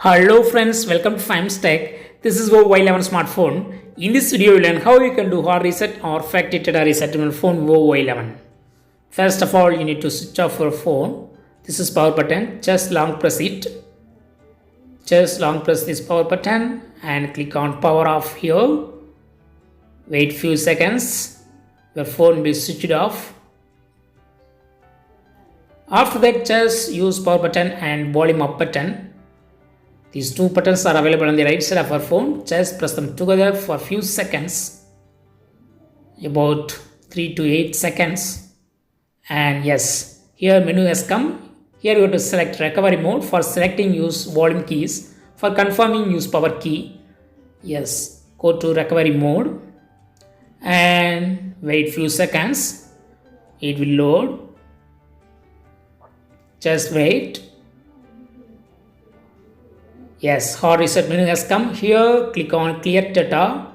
Hello friends, welcome to Fimes Tech. This is Vivo Y11 smartphone. In this video, you'll learn how you can do hard reset or factory data reset on your phone Vivo Y11. First of all, you need to switch off your phone. This is power button. Just long press it. Just long press this power button and click on power off here. Wait few seconds. Your phone will be switched off. After that, just use power button and volume up button. These two buttons are available on the right side of our phone. Just press them together for a few seconds, about 3 to 8 seconds. And yes, here menu has come. Here you have to select recovery mode. For selecting, use volume keys. For confirming, use power key. Yes, go to recovery mode and wait few seconds. It will load. Just wait. Yes, hard reset menu has come. Here click on clear data.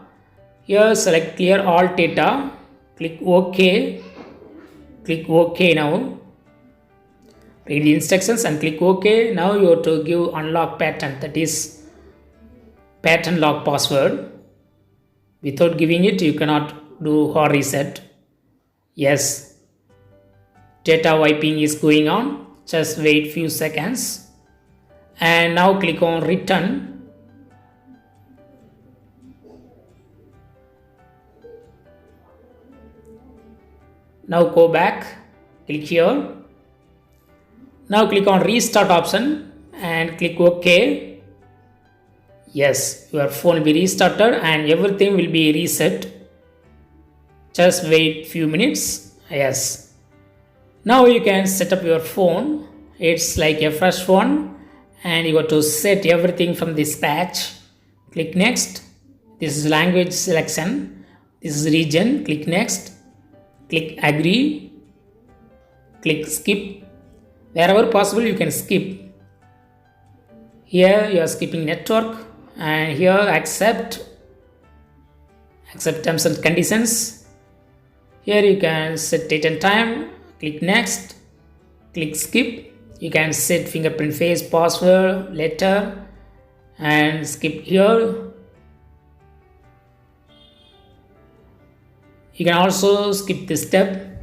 Here select clear all data. Click OK. Click OK now. Read the instructions and click OK. Now you have to give unlock pattern, that is pattern lock password. Without giving it, you cannot do hard reset. Yes, data wiping is going on. Just wait few seconds. And now click on return. Now go back, click here. Now click on restart option and click OK. Yes, your phone will be restarted and everything will be reset. Just wait few minutes. Yes. Now you can set up your phone. It's like a fresh one. And you got to set everything from this patch. Click next. This is language selection. This is region. Click next. Click agree. Click skip. Wherever possible you can skip. Here you are skipping network and here accept terms and conditions. Here you can set date and time. Click next. Click skip. You can set fingerprint, face, password, letter, and skip here. You can also skip this step.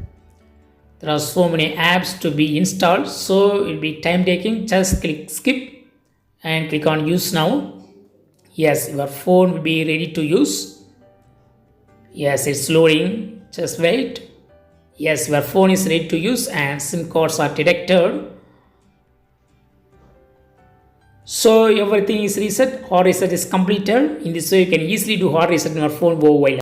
There are so many apps to be installed, so it will be time taking. Just click skip and click on use now. Yes, your phone will be ready to use. Yes, it's loading. Just wait. Yes, your phone is ready to use and SIM cards are detected. So everything is reset. Hard reset is completed. In this way you can easily do hard reset on your phone Vivo Y11.